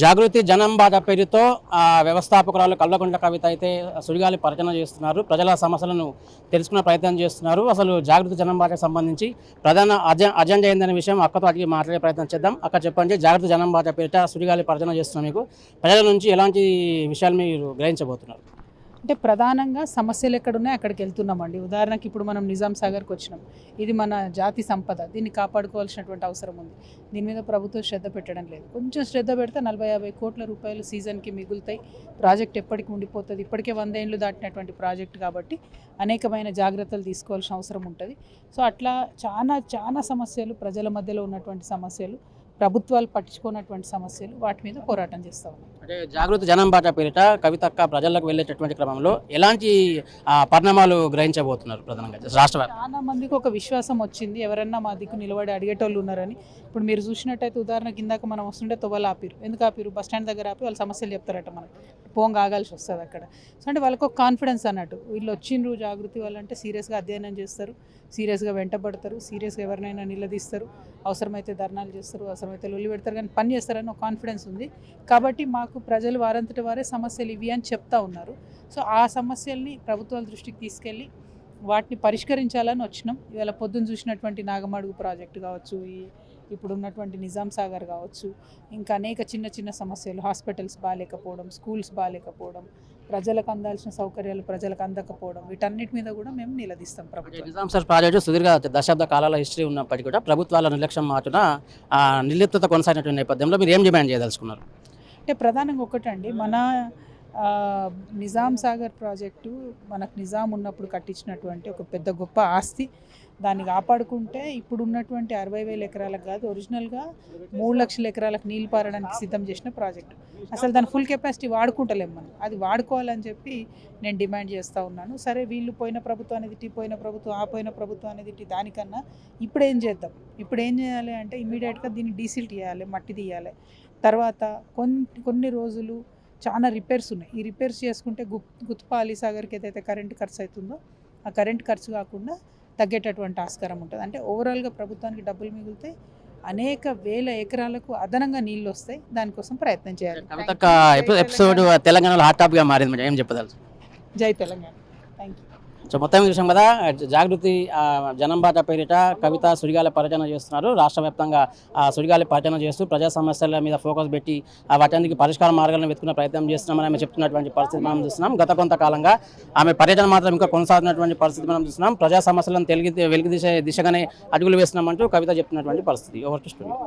జాగృతి జనం బాధ పేరుతో వ్యవస్థాపకురాలు కల్వకుంట్ల కవిత అయితే సుడిగాలి పర్యటన చేస్తున్నారు. ప్రజల సమస్యలను తెలుసుకునే ప్రయత్నం చేస్తున్నారు. అసలు జాగృతి జనం బాధకు సంబంధించి ప్రధాన అజెండా ఏందనే విషయం అక్కతో అడిగి మాట్లాడే ప్రయత్నం చేద్దాం. అక్క చెప్పండి, జాగృతి జనం బాధ పేరిట సుడిగాలి పర్యటన చేస్తున్నాం, మీకు ప్రజల నుంచి ఎలాంటి విషయాలు మీరు గ్రహించబోతున్నారు? అంటే ప్రధానంగా సమస్యలు ఎక్కడున్నాయి అక్కడికి వెళ్తున్నామండి. ఉదాహరణకి ఇప్పుడు మనం నిజాం సాగర్కి వచ్చినాం. ఇది మన జాతి సంపద, దీన్ని కాపాడుకోవాల్సినటువంటి అవసరం ఉంది. దీని మీద ప్రభుత్వం శ్రద్ధ పెట్టడం లేదు. కొంచెం శ్రద్ధ పెడితే 40-50 కోట్ల రూపాయలు సీజన్కి మిగులుతాయి. ప్రాజెక్ట్ ఎప్పటికి ఉండిపోతుంది. ఇప్పటికే 100 ఏళ్ళు దాటినటువంటి ప్రాజెక్ట్ కాబట్టి అనేకమైన జాగ్రత్తలు తీసుకోవాల్సిన అవసరం ఉంటుంది. సో అట్లా చాలా సమస్యలు, ప్రజల మధ్యలో ఉన్నటువంటి సమస్యలు, ప్రభుత్వాలు పట్టించుకున్నటువంటి సమస్యలు, వాటి మీద పోరాటం చేస్తూ ఉన్నాం. అంటే జాగృతి జనం బాట పేరిట కవితక్క ప్రజలకు వెళ్ళేటటువంటి క్రమంలో ఎలాంటి పరిణామాలు గ్రహించబోతున్నారు? ప్రధానంగా రాష్ట్ర చాలా మందికి ఒక విశ్వాసం వచ్చింది, ఎవరన్నా మా దిక్కు నిలబడి అడిగేటోళ్ళు ఉన్నారని. ఇప్పుడు మీరు చూసినట్టయితే ఉదాహరణకి ఇందాక మనం వస్తుంటే తొవ్వలు ఆపిరు. ఎందుకు ఆపిరు? బస్ స్టాండ్ దగ్గర ఆపి వాళ్ళ సమస్యలు చెప్తారట, మనకి పోంగా ఆగాల్సి వస్తుంది అక్కడ. సో అంటే వాళ్ళకి ఒక కాన్ఫిడెన్స్ అన్నట్టు, వీళ్ళు వచ్చిండ్రు జాగృతి వాళ్ళంటే సీరియస్గా అధ్యయనం చేస్తారు, సీరియస్గా వెంటబడతారు, సీరియస్గా ఎవరినైనా నిలదీస్తారు, అవసరమైతే ధర్నాలు చేస్తారు, అవసరమైతే లొల్లి పెడతారు, కానీ పని చేస్తారని ఒక కాన్ఫిడెన్స్ ఉంది. కాబట్టి మాకు ప్రజలు వారంతటి వారే సమస్యలు ఇవి అని చెప్తా ఉన్నారు. సో ఆ సమస్యల్ని ప్రభుత్వాల దృష్టికి తీసుకెళ్ళి వాటిని పరిష్కరించాలని వచ్చినాం. ఇవాళ పొద్దున్న చూసినటువంటి నాగమడుగు ప్రాజెక్టు కావచ్చు, ఇప్పుడు ఉన్నటువంటి నిజాం సాగర్ కావచ్చు, ఇంకా అనేక చిన్న సమస్యలు, హాస్పిటల్స్ బాగాలేకపోవడం, స్కూల్స్ బాగాలేకపోవడం, ప్రజలకు అందాల్సిన సౌకర్యాలు ప్రజలకు అందకపోవడం, వీటన్నిటి మీద కూడా మేము నిలదీస్తాం ప్రభుత్వం. నిజాం సాగర్ ప్రాజెక్టు సుదీర్ఘ దశాబ్ద కాలాల హిస్టరీ ఉన్నప్పటికీ కూడా ప్రభుత్వాల నిర్లక్ష్యం మాటున నిర్లిప్తత కొనసాగినటువంటి నేపథ్యంలో మీరు ఏం డిమాండ్ చేయదలుచుకున్నారు? అంటే ప్రధానంగా ఒకటండి, మన నిజాం సాగర్ ప్రాజెక్టు మనకు నిజాం ఉన్నప్పుడు కట్టించినటువంటి ఒక పెద్ద గొప్ప ఆస్తి. దాన్ని కాపాడుకుంటే ఇప్పుడు ఉన్నటువంటి 60,000 ఎకరాలకు కాదు, ఒరిజినల్గా 3 లక్షల ఎకరాలకు నీళ్ళు పారడానికి సిద్ధం చేసిన ప్రాజెక్టు. అసలు దాని ఫుల్ కెపాసిటీ వాడుకుంటలేము మనం, అది వాడుకోవాలని చెప్పి నేను డిమాండ్ చేస్తూ ఉన్నాను. సరే, వీళ్ళు పోయిన ప్రభుత్వం అనేది ఇటు, పోయిన ప్రభుత్వం ఆ పోయిన ప్రభుత్వం అనేది ఇటు, దానికన్నా ఇప్పుడు ఏం చేద్దాం? ఇప్పుడు ఏం చేయాలి అంటే ఇమ్మీడియట్గా దీన్ని డీసిల్ట్ చేయాలి, మట్టి తీయాలి. తర్వాత కొన్ని రోజులు చాలా రిపేర్స్ ఉన్నాయి. ఈ రిపేర్స్ చేసుకుంటే గుత్ప అలీసాగర్కి ఏదైతే కరెంట్ ఖర్చు అవుతుందో ఆ కరెంట్ ఖర్చు కాకుండా తగ్గేటటువంటి ఆస్కారం ఉంటుంది. అంటే ఓవరాల్గా ప్రభుత్వానికి డబ్బులు మిగిలితే అనేక వేల ఎకరాలకు అదనంగా నీళ్ళు వస్తాయి. దానికోసం ప్రయత్నం చేయాలి. ఎపిసోడ్ తెలంగాణలో హాట్ టాపిక్గా మారింది, ఏం చెప్పదలుచు? జై తెలంగాణ. Thank you. సో మొత్తం విషయం కదా, జాగృతి జనం బాట పేరిట కవిత సుడిగాలి పర్యటన చేస్తున్నారు. రాష్ట్ర వ్యాప్తంగా సుడిగాలి పర్యటన చేస్తూ ప్రజా సమస్యల మీద ఫోకస్ పెట్టి వాటికి పరిష్కార మార్గాలను వెతుకునే ప్రయత్నం చేస్తున్నామని ఆమె చెప్తున్నటువంటి పరిస్థితి మనం చూస్తున్నాం. గత కొంతకాలంగా ఆమె పర్యటన మాత్రం ఇంకా కొనసాగుతున్నటువంటి పరిస్థితి మనం చూస్తున్నాం. ప్రజా సమస్యలను వెలికి దిశగానే అడుగులు వేస్తున్నామంటూ కవిత చెప్తున్నటువంటి పరిస్థితి. Over to studio.